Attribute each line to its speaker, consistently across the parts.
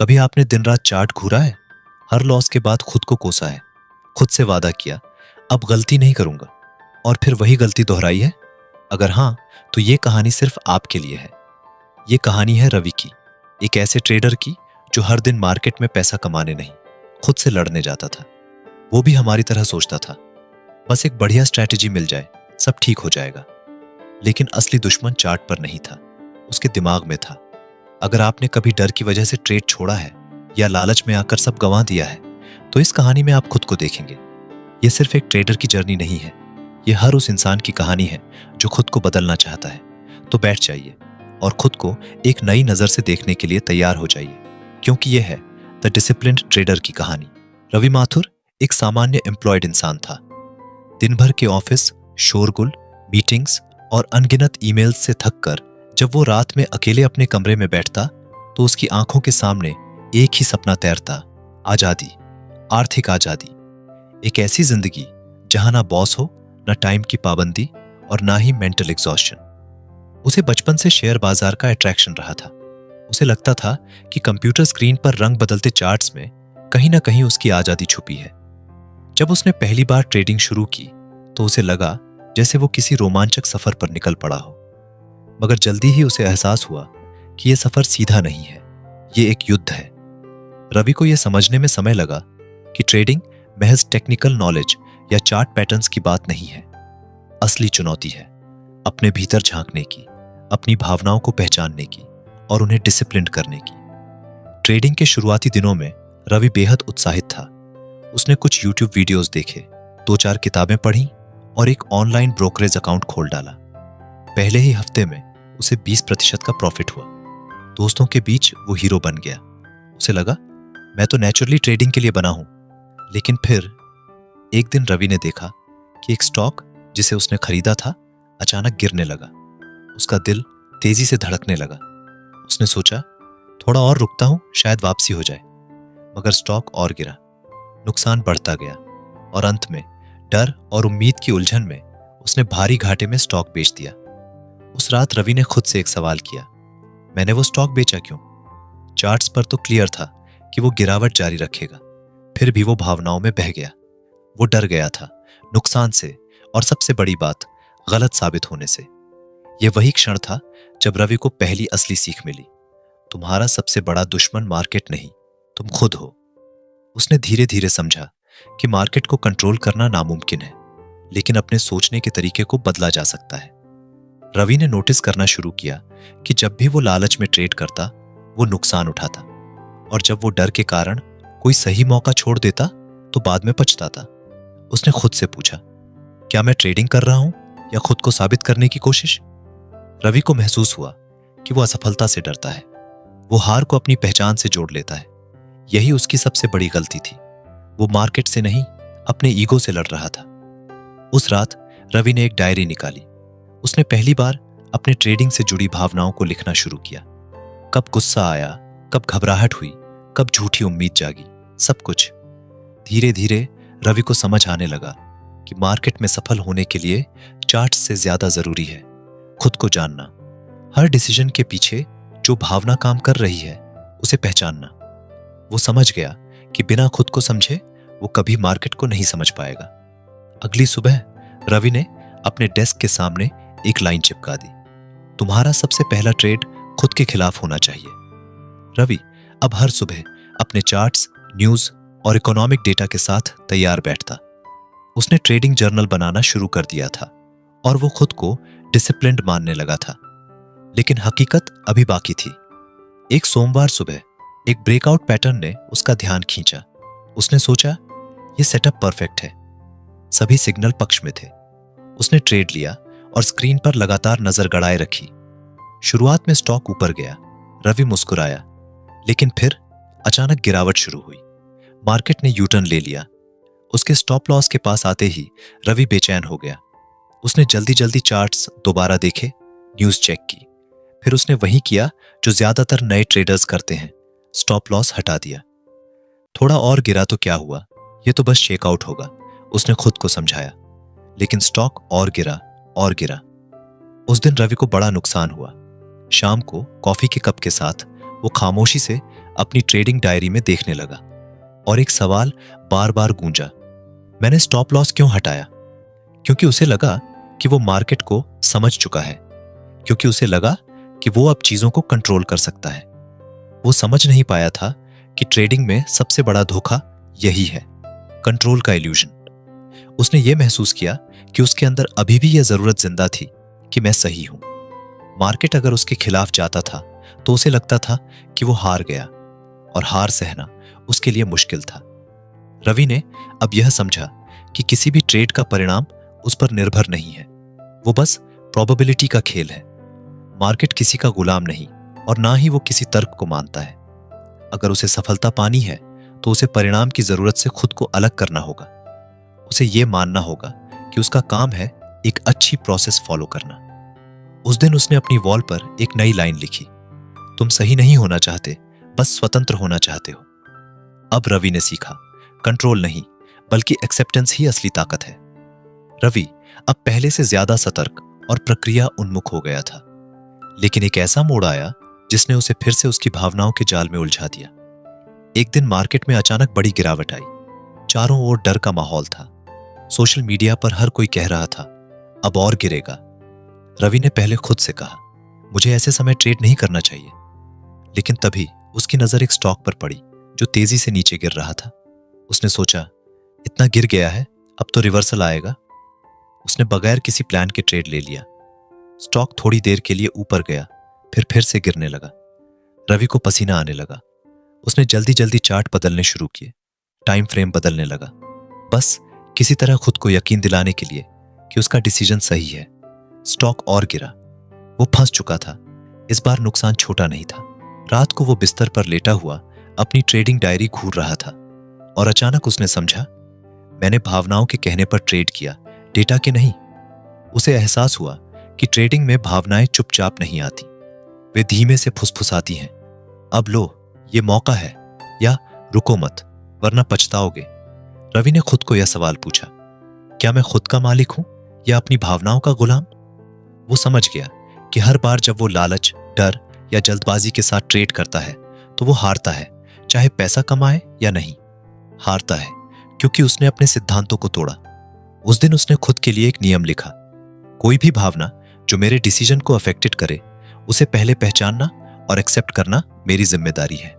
Speaker 1: कभी आपने दिन रात चार्ट घूरा है? हर लॉस के बाद खुद को कोसा है, खुद से वादा किया अब गलती नहीं करूंगा, और फिर वही गलती दोहराई है? अगर हाँ, तो ये कहानी सिर्फ आपके लिए है। ये कहानी है रवि की, एक ऐसे ट्रेडर की जो हर दिन मार्केट में पैसा कमाने नहीं, खुद से लड़ने जाता था। वो भी हमारी तरह सोचता था, बस एक बढ़िया स्ट्रैटेजी मिल जाए सब ठीक हो जाएगा। लेकिन असली दुश्मन चार्ट पर नहीं था, उसके दिमाग में था। अगर आपने कभी डर की वजह से ट्रेड छोड़ा है या लालच में आकर सब गंवा दिया है, तो इस कहानी में आप खुद को देखेंगे। यह सिर्फ एक ट्रेडर की जर्नी नहीं है, यह हर उस इंसान की कहानी है जो खुद को बदलना चाहता है। तो बैठ जाइए और खुद को एक नई नजर से देखने के लिए तैयार हो जाइए, क्योंकि यह है द डिसिप्लिन्ड ट्रेडर की कहानी। रवि माथुर एक सामान्य एम्प्लॉयड इंसान था। दिन भर के ऑफिस, शोरगुल, मीटिंग्स और अनगिनत ईमेल्स से थककर जब वो रात में अकेले अपने कमरे में बैठता, तो उसकी आंखों के सामने एक ही सपना तैरता, आजादी, आर्थिक आजादी। एक ऐसी जिंदगी जहां ना बॉस हो, ना टाइम की पाबंदी और ना ही मेंटल एग्जॉस्शन। उसे बचपन से शेयर बाजार का अट्रैक्शन रहा था। उसे लगता था कि कंप्यूटर स्क्रीन पर रंग बदलते चार्ट्स में कहीं ना कहीं उसकी आजादी छुपी है। जब उसने पहली बार ट्रेडिंग शुरू की, तो उसे लगा जैसे वो किसी रोमांचक सफर पर निकल पड़ा हो। मगर जल्दी ही उसे एहसास हुआ कि यह सफर सीधा नहीं है, ये एक युद्ध है। रवि को यह समझने में समय लगा कि ट्रेडिंग महज टेक्निकल नॉलेज या चार्ट पैटर्न्स की बात नहीं है। असली चुनौती है अपने भीतर झांकने की, अपनी भावनाओं को पहचानने की और उन्हें डिसिप्लिन्ड करने की। ट्रेडिंग के शुरुआती दिनों में रवि बेहद उत्साहित था। उसने कुछ यूट्यूब वीडियोस देखे, 2-4 किताबें पढ़ी और एक ऑनलाइन ब्रोकरेज अकाउंट खोल डाला। पहले ही हफ्ते में उसे 20% का प्रॉफिट हुआ। दोस्तों के बीच वो हीरो बन गया। उसे लगा, मैं तो नेचुरली ट्रेडिंग के लिए बना हूं। लेकिन फिर एक दिन रवि ने देखा कि एक स्टॉक जिसे उसने खरीदा था अचानक गिरने लगा। उसका दिल तेजी से धड़कने लगा। उसने सोचा, थोड़ा और रुकता हूं, शायद वापसी हो जाए। मगर स्टॉक और गिरा, नुकसान बढ़ता गया और अंत में डर और उम्मीद की उलझन में उसने भारी घाटे में स्टॉक बेच दिया। उस रात रवि ने खुद से एक सवाल किया, मैंने वो स्टॉक बेचा क्यों? चार्ट्स पर तो क्लियर था कि वो गिरावट जारी रखेगा। फिर भी वो भावनाओं में बह गया। वो डर गया था नुकसान से, और सबसे बड़ी बात, गलत साबित होने से। यह वही क्षण था जब रवि को पहली असली सीख मिली, तुम्हारा सबसे बड़ा दुश्मन मार्केट नहीं, तुम खुद हो। उसने धीरे धीरे समझा कि मार्केट को कंट्रोल करना नामुमकिन है, लेकिन अपने सोचने के तरीके को बदला जा सकता है। रवि ने नोटिस करना शुरू किया कि जब भी वो लालच में ट्रेड करता, वो नुकसान उठाता, और जब वो डर के कारण कोई सही मौका छोड़ देता, तो बाद में पछताता। उसने खुद से पूछा, क्या मैं ट्रेडिंग कर रहा हूं या खुद को साबित करने की कोशिश? रवि को महसूस हुआ कि वो असफलता से डरता है। वो हार को अपनी पहचान से जोड़ लेता है। यही उसकी सबसे बड़ी गलती थी। वो मार्केट से नहीं, अपने ईगो से लड़ रहा था। उस रात रवि ने एक डायरी निकाली। उसने पहली बार अपने ट्रेडिंग से जुड़ी भावनाओं को लिखना शुरू किया। कब गुस्सा आया, कब घबराहट हुई, कब झूठी उम्मीद जागी, सब कुछ। धीरे धीरे रवि को समझ आने लगा कि मार्केट में सफल होने के लिए चार्ट से ज्यादा जरूरी है खुद को जानना। हर डिसीजन के पीछे जो भावना काम कर रही है, उसे पहचानना। वो समझ गया कि बिना खुद को समझे वो कभी मार्केट को नहीं समझ पाएगा। अगली सुबह रवि ने अपने डेस्क के सामने एक लाइन चिपका दी, तुम्हारा सबसे पहला ट्रेड खुद के खिलाफ होना चाहिए। रवि अब हर सुबह अपने चार्ट्स, न्यूज और इकोनॉमिक डेटा के साथ तैयार बैठता। उसने ट्रेडिंग जर्नल बनाना शुरू कर दिया था और वो खुद को डिसिप्लिन्ड मानने लगा था। लेकिन हकीकत अभी बाकी थी। एक सोमवार सुबह एक ब्रेकआउट पैटर्न ने उसका ध्यान खींचा। उसने सोचा, यह सेटअप परफेक्ट है। सभी सिग्नल पक्ष में थे। उसने ट्रेड लिया और स्क्रीन पर लगातार नजर गड़ाए रखी। शुरुआत में स्टॉक ऊपर गया। रवि मुस्कुराया, लेकिन फिर अचानक गिरावट शुरू हुई। मार्केट ने यूटर्न ले लिया। उसके स्टॉप लॉस के पास आते ही रवि बेचैन हो गया। उसने जल्दी जल्दी चार्ट्स दोबारा देखे, न्यूज चेक की। फिर उसने वही किया जो ज्यादातर नए ट्रेडर्स करते हैं, स्टॉप लॉस हटा दिया। थोड़ा और गिरा तो क्या हुआ, यह तो बस चेकआउट होगा, उसने खुद को समझाया। लेकिन स्टॉक और गिरा और गिरा। उस दिन रवि को बड़ा नुकसान हुआ। शाम को कॉफी के कप के साथ वो खामोशी से अपनी ट्रेडिंग डायरी में देखने लगा और एक सवाल बार बार गूंजा, मैंने स्टॉप लॉस क्यों हटाया? क्योंकि उसे लगा कि वो मार्केट को समझ चुका है, क्योंकि उसे लगा कि वो अब चीजों को कंट्रोल कर सकता है। वो समझ नहीं पाया था कि ट्रेडिंग में सबसे बड़ा धोखा यही है, कंट्रोल का इल्यूजन। उसने ये महसूस किया कि उसके अंदर अभी भी यह जरूरत जिंदा थी कि मैं सही हूं। मार्केट अगर उसके खिलाफ जाता था तो उसे लगता था कि वो हार गया, और हार सहना उसके लिए मुश्किल था। रवि ने अब यह समझा कि किसी भी ट्रेड का परिणाम उस पर निर्भर नहीं है, वो बस प्रोबेबिलिटी का खेल है। मार्केट किसी का गुलाम नहीं और ना ही वो किसी तर्क को मानता है। अगर उसे सफलता पानी है तो उसे परिणाम की जरूरत से खुद को अलग करना होगा। उसे यह मानना होगा कि उसका काम है एक अच्छी प्रोसेस फॉलो करना। उस दिन उसने अपनी वॉल पर एक नई लाइन लिखी, तुम सही नहीं होना चाहते, बस स्वतंत्र होना चाहते हो। अब रवि ने सीखा, कंट्रोल नहीं बल्कि एक्सेप्टेंस ही असली ताकत है। रवि अब पहले से ज्यादा सतर्क और प्रक्रिया उन्मुख हो गया था। लेकिन एक ऐसा मोड़ आया जिसने उसे फिर से उसकी भावनाओं के जाल में उलझा दिया। एक दिन मार्केट में अचानक बड़ी गिरावट आई। चारों ओर डर का माहौल था। सोशल मीडिया पर हर कोई कह रहा था, अब और गिरेगा। रवि ने पहले खुद से कहा, मुझे ऐसे समय ट्रेड नहीं करना चाहिए। लेकिन तभी उसकी नजर एक स्टॉक पर पड़ी जो तेजी से नीचे गिर रहा था। उसने सोचा, इतना गिर गया है, अब तो रिवर्सल आएगा। उसने बगैर किसी प्लान के ट्रेड ले लिया। स्टॉक थोड़ी देर के लिए ऊपर गया, फिर से गिरने लगा। रवि को पसीना आने लगा। उसने जल्दी जल्दी चार्ट बदलने शुरू किए, टाइम फ्रेम बदलने लगा, बस किसी तरह खुद को यकीन दिलाने के लिए कि उसका डिसीजन सही है। स्टॉक और गिरा। वो फंस चुका था। इस बार नुकसान छोटा नहीं था। रात को वो बिस्तर पर लेटा हुआ अपनी ट्रेडिंग डायरी घूर रहा था और अचानक उसने समझा, मैंने भावनाओं के कहने पर ट्रेड किया, डेटा के नहीं। उसे एहसास हुआ कि ट्रेडिंग में भावनाएं चुपचाप नहीं आती, वे धीमे से फुसफुसाती हैं। अब लो, ये मौका है, या रुको मत वरना पछताओगे। रवि ने खुद को यह सवाल पूछा, क्या मैं खुद का मालिक हूं या अपनी भावनाओं का गुलाम? वो समझ गया कि हर बार जब वो लालच, डर या जल्दबाजी के साथ ट्रेड करता है तो वो हारता है, चाहे पैसा कमाए या नहीं। हारता है क्योंकि उसने अपने सिद्धांतों को तोड़ा। उस दिन उसने खुद के लिए एक नियम लिखा, कोई भी भावना जो मेरे डिसीजन को अफेक्टेड करे उसे पहले पहचानना और एक्सेप्ट करना मेरी जिम्मेदारी है।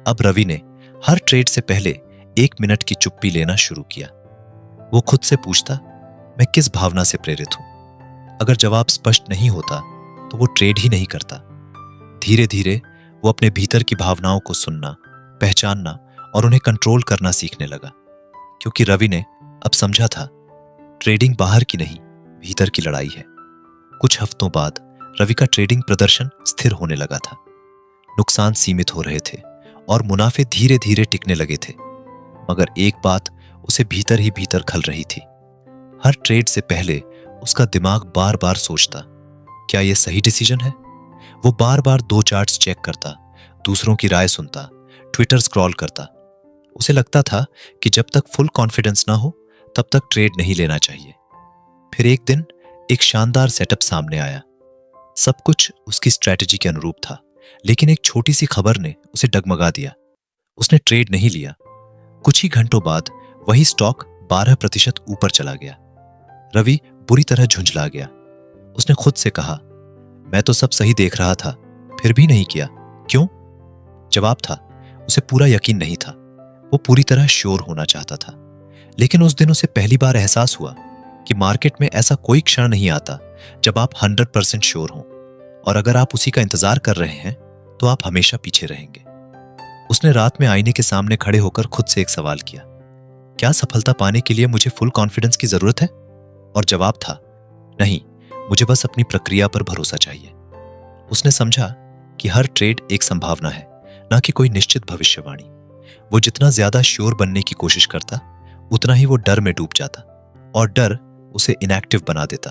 Speaker 1: अब रवि ने हर ट्रेड से पहले 1 मिनट की चुप्पी लेना शुरू किया। वो खुद से पूछता, मैं किस भावना से प्रेरित हूं? अगर जवाब स्पष्ट नहीं होता तो वो ट्रेड ही नहीं करता। धीरे धीरे वो अपने भीतर की भावनाओं को सुनना, पहचानना और उन्हें कंट्रोल करना सीखने लगा, क्योंकि रवि ने अब समझा था, ट्रेडिंग बाहर की नहीं, भीतर की लड़ाई है। कुछ हफ्तों बाद रवि का ट्रेडिंग प्रदर्शन स्थिर होने लगा था। नुकसान सीमित हो रहे थे और मुनाफे धीरे धीरे टिकने लगे थे। मगर एक बात उसे भीतर ही भीतर खल रही थी। हर ट्रेड से पहले उसका दिमाग बार बार सोचता, क्या यह सही डिसीजन है? वो बार बार 2 चार्ट्स चेक करता, दूसरों की राय सुनता, ट्विटर स्क्रॉल करता। उसे लगता था कि जब तक फुल कॉन्फिडेंस ना हो तब तक ट्रेड नहीं लेना चाहिए। फिर एक दिन एक शानदार सेटअप सामने आया। सब कुछ उसकी स्ट्रैटेजी के अनुरूप था, लेकिन एक छोटी सी खबर ने उसे डगमगा दिया। उसने ट्रेड नहीं लिया। कुछ ही घंटों बाद वही स्टॉक 12% ऊपर चला गया। रवि बुरी तरह झुंझला गया। उसने खुद से कहा, मैं तो सब सही देख रहा था, फिर भी नहीं किया, क्यों? जवाब था, उसे पूरा यकीन नहीं था। वो पूरी तरह श्योर होना चाहता था। लेकिन उस दिन उसे पहली बार एहसास हुआ कि मार्केट में ऐसा कोई क्षण नहीं आता जब आप 100% श्योर हों, और अगर आप उसी का इंतजार कर रहे हैं तो आप हमेशा पीछे रहेंगे। उसने रात में आईने के सामने खड़े होकर खुद से एक सवाल किया, क्या सफलता पाने के लिए मुझे फुल कॉन्फिडेंस की जरूरत है? और जवाब था, नहीं, मुझे बस अपनी प्रक्रिया पर भरोसा चाहिए। उसने समझा कि हर ट्रेड एक संभावना है, ना कि कोई निश्चित भविष्यवाणी। वो जितना ज्यादा श्योर बनने की कोशिश करता, उतना ही वो डर में डूब जाता, और डर उसे इनएक्टिव बना देता।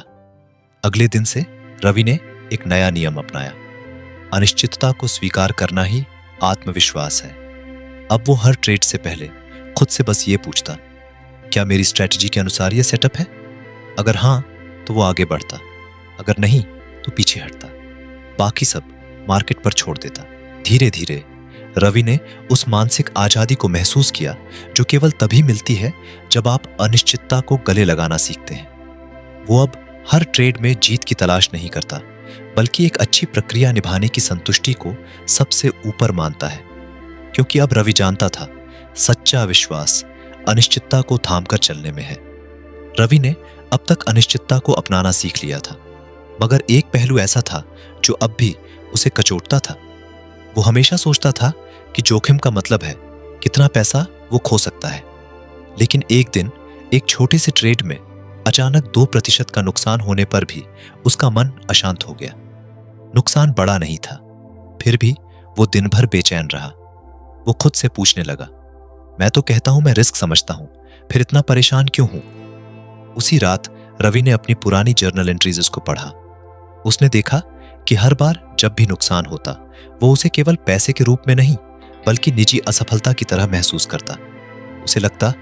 Speaker 1: अगले दिन से रवि ने एक नया नियम अपनाया, अनिश्चितता को स्वीकार करना ही आत्मविश्वास है। अब वो हर ट्रेड से पहले खुद से बस ये पूछता, क्या मेरी स्ट्रैटेजी के अनुसार ये सेटअप है? अगर हां तो वो आगे बढ़ता, अगर नहीं तो पीछे हटता, बाकी सब मार्केट पर छोड़ देता। धीरे धीरे रवि ने उस मानसिक आजादी को महसूस किया जो केवल तभी मिलती है जब आप अनिश्चितता को गले लगाना सीखते हैं। वो अब हर ट्रेड में जीत की तलाश नहीं करता, बल्कि एक अच्छी प्रक्रिया निभाने की संतुष्टि को सबसे ऊपर मानता है, क्योंकि अब रवि जानता था सच्चा विश्वास अनिश्चितता को थामकर चलने में है। रवि ने अब तक अनिश्चितता को अपनाना सीख लिया था, मगर एक पहलू ऐसा था जो अब भी उसे कचोटता था। वो हमेशा सोचता था कि जोखिम का मतलब है कितना पैसा वो खो सकता है। लेकिन एक दिन एक छोटे से ट्रेड में अचानक 2% का नुकसान होने पर भी उसका मन अशांत हो गया। नुकसान बड़ा नहीं था, फिर भी वो दिन भर बेचैन रहा। वो खुद से पूछने लगा, मैं तो कहता हूं मैं रिस्क समझता हूं, फिर इतना परेशान क्यों हूं? उसी रात रवि ने अपनी पुरानी जर्नल एंट्रीज को पढ़ा। उसने देखा कि हर बार जब भी नुकसान होता वो उसे केवल पैसे के रूप में नहीं बल्कि निजी असफलता की तरह महसूस करता। उसे लगता,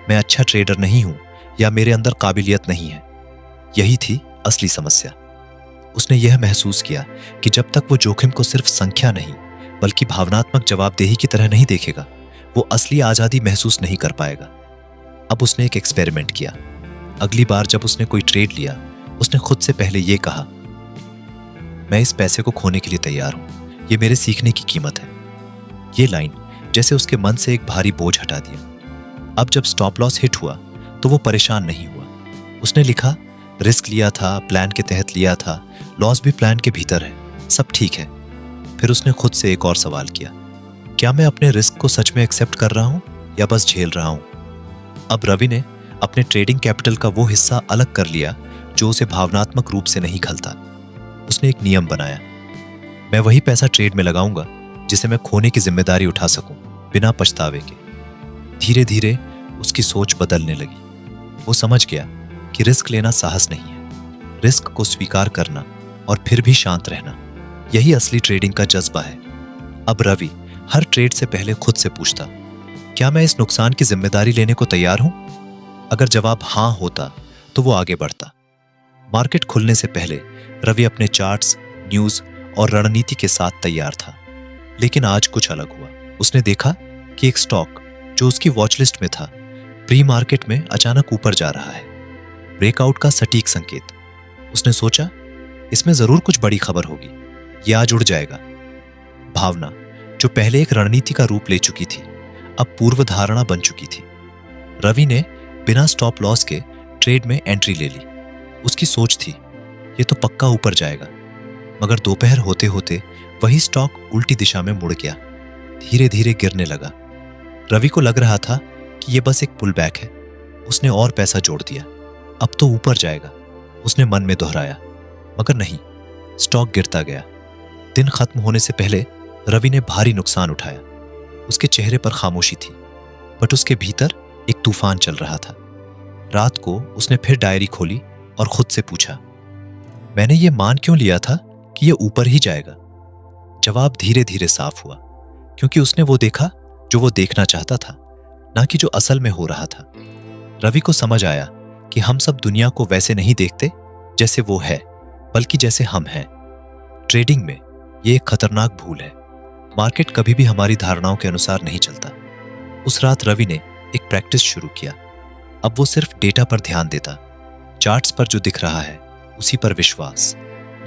Speaker 1: मैं अच्छा ट्रेडर नहीं हूं या मेरे अंदर काबिलियत नहीं है। यही थी असली समस्या। उसने यह महसूस किया कि जब तक वो जोखिम को सिर्फ संख्या नहीं बल्कि भावनात्मक जवाबदेही की तरह नहीं देखेगा, वो असली आजादी महसूस नहीं कर पाएगा। अब उसने एक एक्सपेरिमेंट किया। अगली बार जब उसने कोई ट्रेड लिया, उसने खुद से पहले यह कहा, मैं इस पैसे को खोने के लिए तैयार हूं, यह मेरे सीखने की कीमत है। यह लाइन जैसे उसके मन से एक भारी बोझ हटा दिया। अब जब स्टॉप लॉस हिट हुआ तो वो परेशान नहीं हुआ। उसने लिखा, रिस्क लिया था, प्लान के तहत लिया था, लॉस भी प्लान के भीतर है, सब ठीक है। फिर उसने खुद से एक और सवाल किया, क्या मैं अपने रिस्क को सच में एक्सेप्ट कर रहा हूं या बस झेल रहा हूं? अब रवि ने अपने ट्रेडिंग कैपिटल का वो हिस्सा अलग कर लिया जो उसे भावनात्मक रूप से नहीं खलता। उसने एक नियम बनाया, मैं वही पैसा ट्रेड में लगाऊंगा जिसे मैं खोने की जिम्मेदारी उठा सकूं बिना पछतावे के। धीरे धीरे उसकी सोच बदलने लगी। वो समझ गया कि रिस्क लेना साहस नहीं है, रिस्क को स्वीकार करना और फिर भी शांत रहना, यही असली ट्रेडिंग का जज्बा है। अब रवि हर ट्रेड से पहले खुद से पूछता, क्या मैं इस नुकसान की जिम्मेदारी लेने को तैयार हूं? अगर जवाब हां होता तो वो आगे बढ़ता। मार्केट खुलने से पहले रवि अपने चार्ट्स, न्यूज और रणनीति के साथ तैयार था। लेकिन आज कुछ अलग हुआ। उसने देखा कि एक स्टॉक जो उसकी वॉच लिस्ट में था, प्री मार्केट में अचानक ऊपर जा रहा है। ब्रेकआउट का सटीक संकेत। उसने सोचा, इसमें जरूर कुछ बड़ी खबर होगी, यह आज उड़ जाएगा। भावना जो पहले एक रणनीति का रूप ले चुकी थी, अब पूर्व धारणा बन चुकी थी। रवि ने बिना स्टॉप लॉस के ट्रेड में एंट्री ले ली। उसकी सोच थी, ये तो पक्का ऊपर जाएगा। मगर दोपहर होते होते वही स्टॉक उल्टी दिशा में मुड़ गया, धीरे धीरे गिरने लगा। रवि को लग रहा था कि यह बस एक पुल बैक है। उसने और पैसा जोड़ दिया, अब तो ऊपर जाएगा, उसने मन में दोहराया। मगर नहीं, स्टॉक गिरता गया। दिन खत्म होने से पहले रवि ने भारी नुकसान उठाया। उसके चेहरे पर खामोशी थी, बट उसके भीतर एक तूफान चल रहा था। रात को उसने फिर डायरी खोली और खुद से पूछा, मैंने ये मान क्यों लिया था कि ये ऊपर ही जाएगा? जवाब धीरे धीरे साफ हुआ, क्योंकि उसने वो देखा जो वो देखना चाहता था, ना कि जो असल में हो रहा था। रवि को समझ आया कि हम सब दुनिया को वैसे नहीं देखते जैसे वो है, बल्कि जैसे हम हैं। ट्रेडिंग में ये एक खतरनाक भूल है। मार्केट कभी भी हमारी धारणाओं के अनुसार नहीं चलता। उस रात रवि ने एक प्रैक्टिस शुरू किया। अब वो सिर्फ डेटा पर ध्यान देता, चार्ट्स पर जो दिख रहा है उसी पर विश्वास,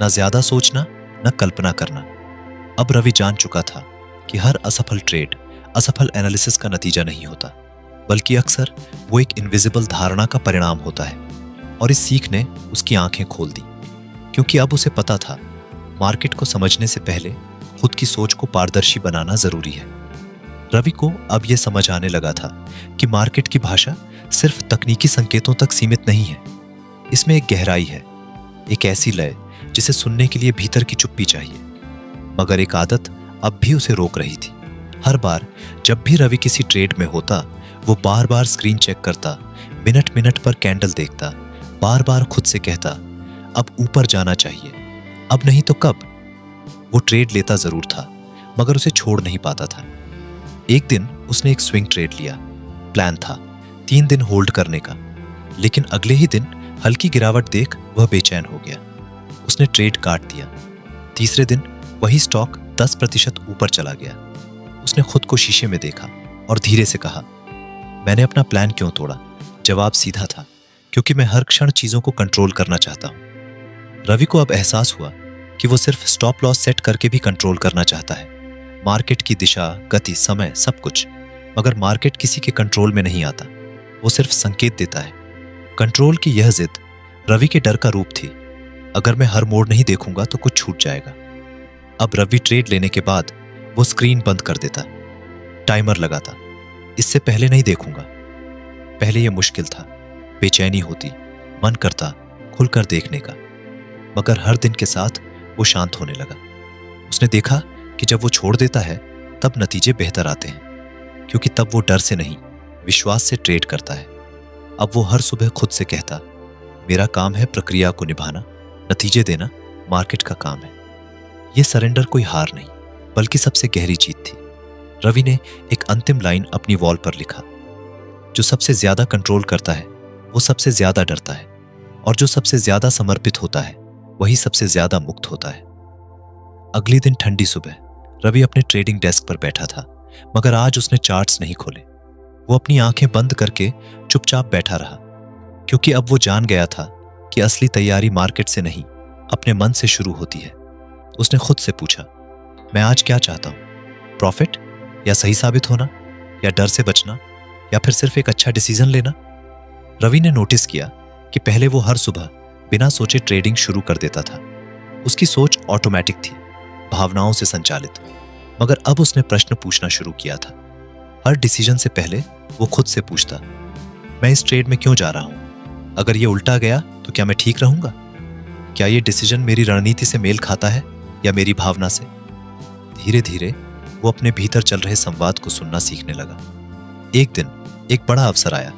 Speaker 1: ना ज्यादा सोचना, ना कल्पना करना। अब रवि जान चुका था कि हर असफल ट्रेड असफल एनालिसिस का नतीजा नहीं होता, बल्कि अक्सर वो एक इनविजिबल धारणा का परिणाम होता है। और इस सीख ने उसकी आंखें खोल दी, क्योंकि अब उसे पता था मार्केट को समझने से पहले खुद की सोच को पारदर्शी बनाना जरूरी है। रवि को अब यह समझ आने लगा था कि मार्केट की भाषा सिर्फ तकनीकी संकेतों तक सीमित नहीं है। इसमें एक गहराई है, एक ऐसी लय जिसे सुनने के लिए भीतर की चुप्पी चाहिए। मगर एक आदत अब भी उसे रोक रही थी। हर बार जब भी रवि किसी ट्रेड में होता, वो बार बार स्क्रीन चेक करता, मिनट मिनट पर कैंडल देखता, बार बार खुद से कहता, अब ऊपर जाना चाहिए, अब नहीं तो कब। वो ट्रेड लेता जरूर था, मगर उसे छोड़ नहीं पाता था। एक दिन उसने एक स्विंग ट्रेड लिया। प्लान था 3 दिन होल्ड करने का, लेकिन अगले ही दिन हल्की गिरावट देख वह बेचैन हो गया। उसने ट्रेड काट दिया। तीसरे दिन वही स्टॉक 10% ऊपर चला गया। उसने खुद को शीशे में देखा और धीरे से कहा, मैंने अपना प्लान क्यों तोड़ा? जवाब सीधा था, क्योंकि मैं हर क्षण चीजों को कंट्रोल करना चाहता हूं। रवि को अब एहसास हुआ कि वो सिर्फ स्टॉप लॉस सेट करके भी कंट्रोल करना चाहता है, मार्केट की दिशा, गति, समय, सब कुछ। मगर मार्केट किसी के कंट्रोल में नहीं आता, वो सिर्फ संकेत देता है। कंट्रोल की यह जिद रवि के डर का रूप थी। अगर मैं हर मोड़ नहीं देखूंगा तो कुछ छूट जाएगा। अब रवि ट्रेड लेने के बाद वो स्क्रीन बंद कर देता, टाइमर लगाता। इससे पहले नहीं देखूंगा। पहले यह मुश्किल था, बेचैनी होती, मन करता खुलकर देखने का। मगर हर दिन के साथ वो शांत होने लगा। उसने देखा कि जब वो छोड़ देता है तब नतीजे बेहतर आते हैं, क्योंकि तब वो डर से नहीं, विश्वास से ट्रेड करता है। अब वो हर सुबह खुद से कहता, मेरा काम है प्रक्रिया को निभाना, नतीजे देना मार्केट का काम है। ये सरेंडर कोई हार नहीं, बल्कि सबसे गहरी जीत थी। रवि ने एक अंतिम लाइन अपनी वॉल पर लिखा, जो सबसे ज्यादा कंट्रोल करता है वो सबसे ज्यादा डरता है, और जो सबसे ज्यादा समर्पित होता है वही सबसे ज्यादा मुक्त होता है। अगले दिन ठंडी सुबह रवि अपने ट्रेडिंग डेस्क पर बैठा था, मगर आज उसने चार्ट्स नहीं खोले। वो अपनी आंखें बंद करके चुपचाप बैठा रहा, क्योंकि अब वो जान गया था कि असली तैयारी मार्केट से नहीं, अपने मन से शुरू होती है। उसने खुद से पूछा, मैं आज क्या चाहता हूं? प्रॉफिट, या सही साबित होना, या डर से बचना, या फिर सिर्फ एक अच्छा डिसीजन लेना? रवि ने नोटिस किया कि पहले वो हर सुबह बिना सोचे ट्रेडिंग शुरू कर देता था। उसकी सोच ऑटोमेटिक थी, भावनाओं से संचालित। मगर अब उसने प्रश्न पूछना शुरू किया था। हर डिसीजन से पहले वो खुद से पूछता, मैं इस ट्रेड में क्यों जा रहा हूं? अगर ये उल्टा गया तो क्या मैं ठीक रहूंगा? क्या ये डिसीजन मेरी रणनीति से मेल खाता है या मेरी भावना से? धीरे धीरे वो अपने भीतर चल रहे संवाद को सुनना सीखने लगा। एक दिन एक बड़ा अवसर आया।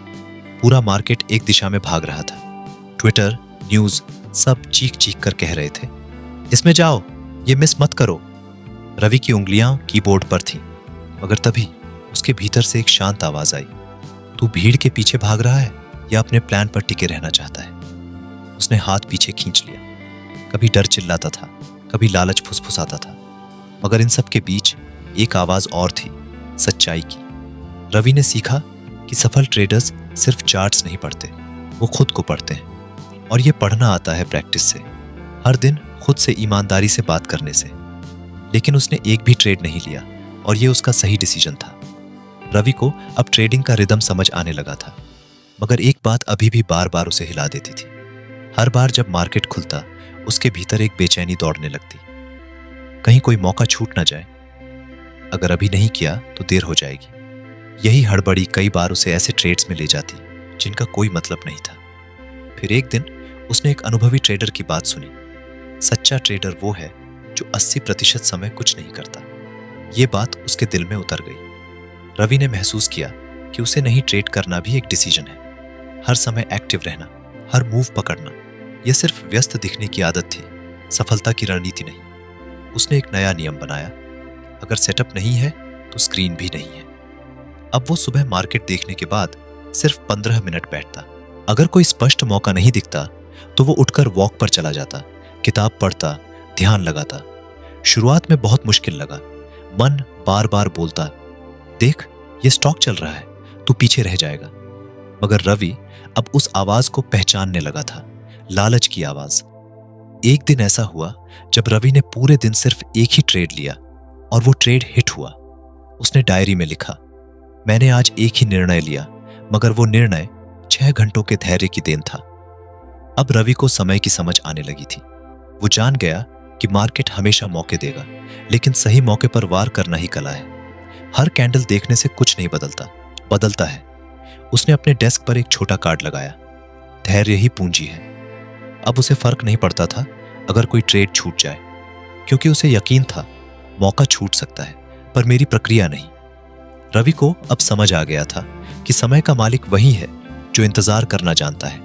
Speaker 1: पूरा मार्केट एक दिशा में भाग रहा था। ट्विटर, न्यूज, सब चीख चीख कर कह रहे थे, इसमें जाओ, ये मिस मत करो। रवि की उंगलियां कीबोर्ड पर थीं, मगर तभी उसके भीतर से एक शांत आवाज आई, तू भीड़ के पीछे भाग रहा है या अपने प्लान पर टिके रहना चाहता है? उसने हाथ पीछे खींच लिया। कभी डर चिल्लाता था, कभी लालच फुसफुसाता था, मगर इन सब के बीच एक आवाज और थी, सच्चाई की। रवि ने सीखा कि सफल ट्रेडर्स सिर्फ चार्ट्स नहीं पढ़ते, वो खुद को पढ़ते हैं। और ये पढ़ना आता है प्रैक्टिस से, हर दिन खुद से ईमानदारी से बात करने से। लेकिन उसने एक भी ट्रेड नहीं लिया, और ये उसका सही डिसीजन था। रवि को अब ट्रेडिंग का रिदम समझ आने लगा था, मगर एक बात अभी भी बार बार उसे हिला देती थी। हर बार जब मार्केट खुलता, उसके भीतर एक बेचैनी दौड़ने लगती, कहीं कोई मौका छूट ना जाए। अगर अभी नहीं किया तो देर हो जाएगी। यही हड़बड़ी कई बार उसे ऐसे ट्रेड्स में ले जाती जिनका कोई मतलब नहीं था। फिर एक दिन उसने एक अनुभवी ट्रेडर की बात सुनी, सच्चा ट्रेडर वो है जो 80% समय कुछ नहीं करता। ये बात उसके दिल में उतर गई। रवि ने महसूस किया कि उसे नहीं ट्रेड करना भी एक डिसीजन है। हर समय एक्टिव रहना, हर मूव पकड़ना, यह सिर्फ व्यस्त दिखने की आदत थी, सफलता की रणनीति नहीं। उसने एक नया नियम बनाया, अगर सेटअप नहीं है तो स्क्रीन भी नहीं है। अब वो सुबह मार्केट देखने के बाद सिर्फ 15 मिनट बैठता। अगर कोई स्पष्ट मौका नहीं दिखता तो वो उठकर वॉक पर चला जाता, किताब पढ़ता, ध्यान लगाता। शुरुआत में बहुत मुश्किल लगा। मन बार बार बोलता, देख ये स्टॉक चल रहा है, तू पीछे रह जाएगा। मगर रवि अब उस आवाज को पहचानने लगा था, लालच की आवाज। एक दिन ऐसा हुआ जब रवि ने पूरे दिन सिर्फ एक ही ट्रेड लिया, और वो ट्रेड हिट हुआ। उसने डायरी में लिखा, मैंने आज एक ही निर्णय लिया, मगर वो निर्णय 6 घंटों के धैर्य की देन था। अब रवि को समय की समझ आने लगी थी। वो जान गया कि मार्केट हमेशा मौके देगा, लेकिन सही मौके पर वार करना ही कला है। हर कैंडल देखने से कुछ नहीं बदलता है। उसने अपने डेस्क पर एक छोटा कार्ड लगाया, धैर्य ही पूंजी है। अब उसे फर्क नहीं पड़ता था अगर कोई ट्रेड छूट जाए, क्योंकि उसे यकीन था मौका छूट सकता है, पर मेरी प्रक्रिया नहीं। रवि को अब समझ आ गया था कि समय का मालिक वही है जो इंतजार करना जानता है,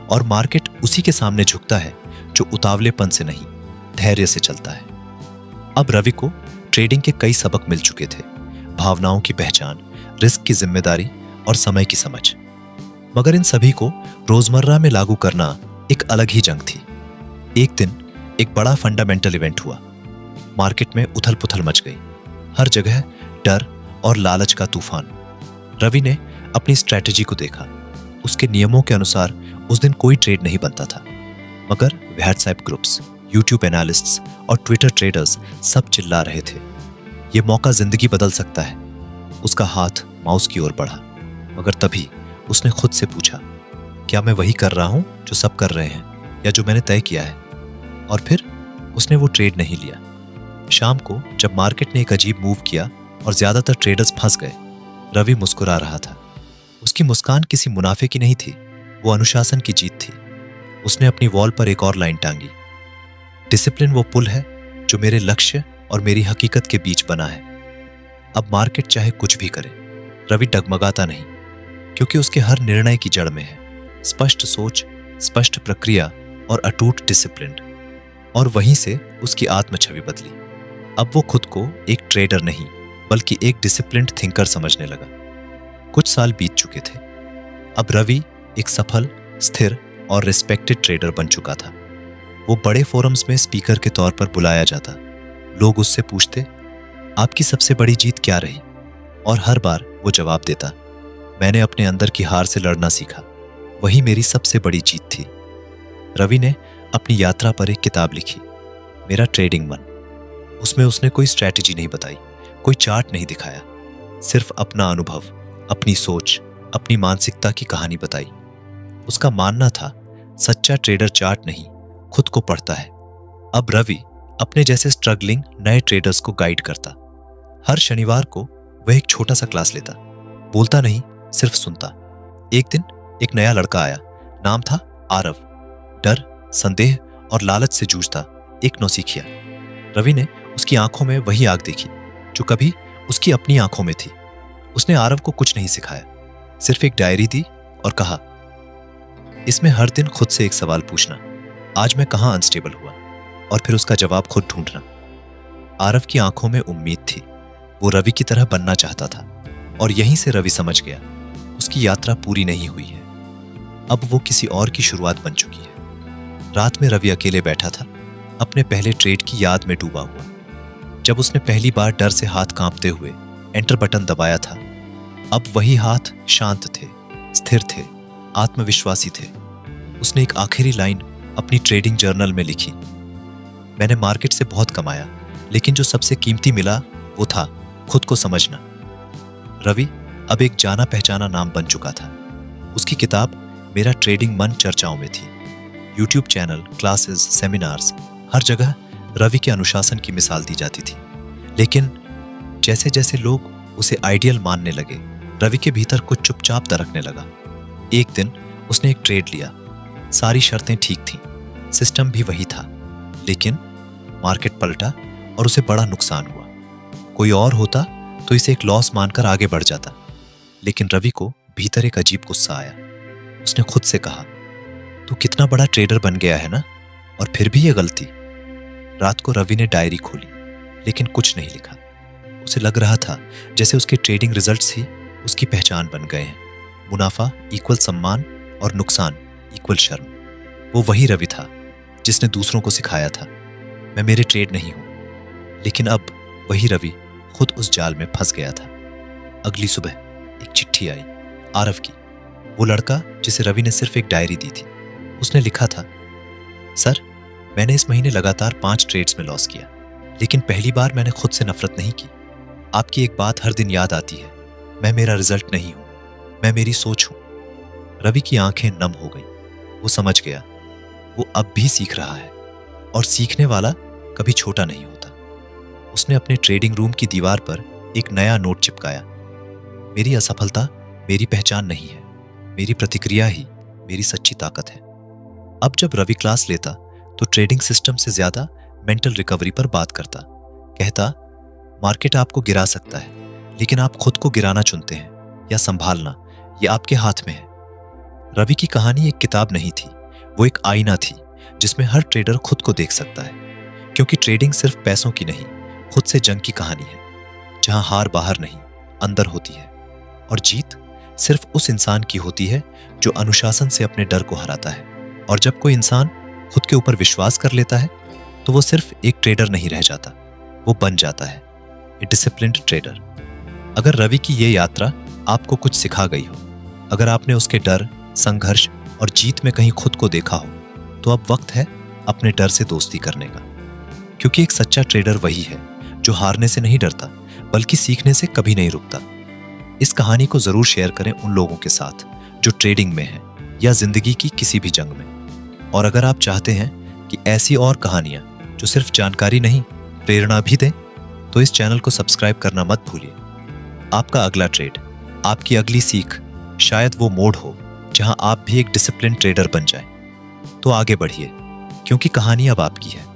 Speaker 1: और मार्केट उसी के सामने झुकता है जो उतावलेपन से नहीं, धैर्य से चलता है। अब रवि को ट्रेडिंग के कई सबक मिल चुके थे, भावनाओं की पहचान, रिस्क की जिम्मेदारी और समय की समझ। मगर इन सभी को रोजमर्रा में लागू करना एक अलग ही जंग थी। एक दिन एक बड़ा फंडामेंटल इवेंट हुआ। मार्केट में उथल पुथल मच गई। हर जगह डर और लालच का तूफान। रवि ने अपनी स्ट्रैटेजी को देखा। उसके नियमों के अनुसार उस दिन कोई ट्रेड नहीं बनता था, मगर व्हाट्सएप ग्रुप्स, यूट्यूब एनालिस्ट्स और ट्विटर ट्रेडर्स सब चिल्ला रहे थे, ये मौका जिंदगी बदल सकता है। उसका हाथ माउस की ओर बढ़ा, मगर तभी उसने खुद से पूछा, क्या मैं वही कर रहा हूं जो सब कर रहे हैं, या जो मैंने तय किया है? और फिर उसने वो ट्रेड नहीं लिया। शाम को जब मार्केट ने एक अजीब मूव किया और ज्यादातर ट्रेडर्स फंस गए, रवि मुस्कुरा रहा था। उसकी मुस्कान किसी मुनाफे की नहीं थी, वो अनुशासन की जीत थी। उसने अपनी वॉल पर एक और लाइन टांगी, डिसिप्लिन वो पुल है जो मेरे लक्ष्य और मेरी हकीकत के बीच बना है। अब मार्केट चाहे कुछ भी करे, रवि डगमगाता नहीं, क्योंकि उसके हर निर्णय की जड़ में है स्पष्ट सोच, स्पष्ट प्रक्रिया और अटूट डिसिप्लिन। और वहीं से उसकी आत्म छवि बदली। अब वो खुद को एक ट्रेडर नहीं, बल्कि एक डिसिप्लिन्ड थिंकर समझने लगा। कुछ साल बीत चुके थे। अब रवि एक सफल, स्थिर और रिस्पेक्टेड ट्रेडर बन चुका था। वो बड़े फोरम्स में स्पीकर के तौर पर बुलाया जाता। लोग उससे पूछते, आपकी सबसे बड़ी जीत क्या रही? और हर बार वो जवाब देता, मैंने अपने अंदर की हार से लड़ना सीखा, वही मेरी सबसे बड़ी जीत थी। रवि ने अपनी यात्रा पर एक किताब लिखी, मेरा ट्रेडिंग मन। उसमें उसने कोई स्ट्रैटेजी नहीं बताई, कोई चार्ट नहीं दिखाया, सिर्फ अपना अनुभव, अपनी सोच, अपनी मानसिकता की कहानी बताई। उसका मानना था, सच्चा ट्रेडर चार्ट नहीं, खुद को पढ़ता है। अब रवि अपने जैसे स्ट्रगलिंग नए ट्रेडर्स को गाइड करता। हर शनिवार को वह एक छोटा सा क्लास लेता, बोलता नहीं, सिर्फ सुनता। एक दिन एक नया लड़का आया, नाम था आरव। डर, संदेह और लालच से जूझता एक नौसिखिया। रवि ने उसकी आंखों में वही आग देखी जो कभी उसकी अपनी आंखों में थी। उसने आरव को कुछ नहीं सिखाया, सिर्फ एक डायरी दी और कहा, इसमें हर दिन खुद से एक सवाल पूछना, आज मैं कहां अनस्टेबल हुआ, और फिर उसका जवाब खुद ढूंढना। आरव की आंखों में उम्मीद थी, वो रवि की तरह बनना चाहता था। और यहीं से रवि समझ गया, उसकी यात्रा पूरी नहीं हुई है, अब वो किसी और की शुरुआत बन चुकी है। रात में रवि अकेले बैठा था, अपने पहले ट्रेड की याद में डूबा हुआ। जब उसने पहली बार डर से हाथ कांपते हुए एंटर बटन दबाया था, अब वही हाथ शांत थे, स्थिर थे, आत्मविश्वासी थे। उसने एक आखिरी लाइन अपनी ट्रेडिंग जर्नल में लिखी, मैंने मार्केट से बहुत कमाया, लेकिन जो सबसे कीमती मिला वो था खुद को समझना। रवि अब एक जाना पहचाना नाम बन चुका था। उसकी किताब मेरा ट्रेडिंग मन चर्चाओं में थी। यूट्यूब चैनल, क्लासेस, सेमिनार्स, हर जगह रवि के अनुशासन की मिसाल दी जाती थी। लेकिन जैसे जैसे लोग उसे आइडियल मानने लगे, रवि के भीतर कुछ चुपचाप दरकने लगा। एक दिन उसने एक ट्रेड लिया, सारी शर्तें ठीक थीं, सिस्टम भी वही था, लेकिन मार्केट पलटा और उसे बड़ा नुकसान हुआ। कोई और होता तो इसे एक लॉस मानकर आगे बढ़ जाता, लेकिन रवि को भीतर एक अजीब गुस्सा आया। उसने खुद से कहा, तू कितना बड़ा ट्रेडर बन गया है ना, और फिर भी ये गलती। रात को रवि ने डायरी खोली, लेकिन कुछ नहीं लिखा। उसे लग रहा था जैसे उसके ट्रेडिंग रिजल्ट्स ही उसकी पहचान बन गए हैं। मुनाफा इक्वल सम्मान और नुकसान इक्वल शर्म। वो वही रवि था जिसने दूसरों को सिखाया था, मैं मेरे ट्रेड नहीं हूं। लेकिन अब वही रवि खुद उस जाल में फंस गया था। अगली सुबह एक चिट्ठी आई, आरव की, वो लड़का जिसे रवि ने सिर्फ एक डायरी दी थी। उसने लिखा था, सर, मैंने इस महीने लगातार 5 ट्रेड्स में लॉस किया, लेकिन पहली बार मैंने खुद से नफरत नहीं की। आपकी एक बात हर दिन याद आती है, मैं मेरा रिजल्ट नहीं हूं, मैं मेरी सोच हूं। रवि की आंखें नम हो गई। वो समझ गया, वो अब भी सीख रहा है, और सीखने वाला कभी छोटा नहीं होता। उसने अपने ट्रेडिंग रूम की दीवार पर एक नया नोट चिपकाया, मेरी असफलता मेरी पहचान नहीं है, मेरी प्रतिक्रिया ही मेरी सच्ची ताकत है। अब जब रवि क्लास लेता तो ट्रेडिंग सिस्टम से ज्यादा मेंटल रिकवरी पर बात करता। कहता, मार्केट आपको गिरा सकता है, लेकिन आप खुद को गिराना चुनते हैं या संभालना, यह आपके हाथ में है। रवि की कहानी एक किताब नहीं थी, वो एक आईना थी जिसमें हर ट्रेडर खुद को देख सकता है। क्योंकि ट्रेडिंग सिर्फ पैसों की नहीं, खुद से जंग की कहानी है, जहां हार बाहर नहीं, अंदर होती है, और जीत सिर्फ उस इंसान की होती है जो अनुशासन से अपने डर को हराता है। और जब कोई इंसान खुद के ऊपर विश्वास कर लेता है, तो वो सिर्फ एक ट्रेडर नहीं रह जाता, वो बन जाता है ए डिसिप्लिन्ड ट्रेडर। अगर रवि की ये यात्रा आपको कुछ सिखा गई हो, अगर आपने उसके डर, संघर्ष और जीत में कहीं खुद को देखा हो, तो अब वक्त है अपने डर से दोस्ती करने का। क्योंकि एक सच्चा ट्रेडर वही है जो हारने से नहीं डरता, बल्कि सीखने से कभी नहीं रुकता। इस कहानी को जरूर शेयर करें उन लोगों के साथ जो ट्रेडिंग में हैं या जिंदगी की किसी भी जंग में। और अगर आप चाहते हैं कि ऐसी और कहानियां जो सिर्फ जानकारी नहीं, प्रेरणा भी दें, तो इस चैनल को सब्सक्राइब करना मत भूलिए। आपका अगला ट्रेड, आपकी अगली सीख शायद वो मोड़ हो जहां आप भी एक डिसिप्लिन ट्रेडर बन जाएं। तो आगे बढ़िए, क्योंकि कहानी अब आपकी है।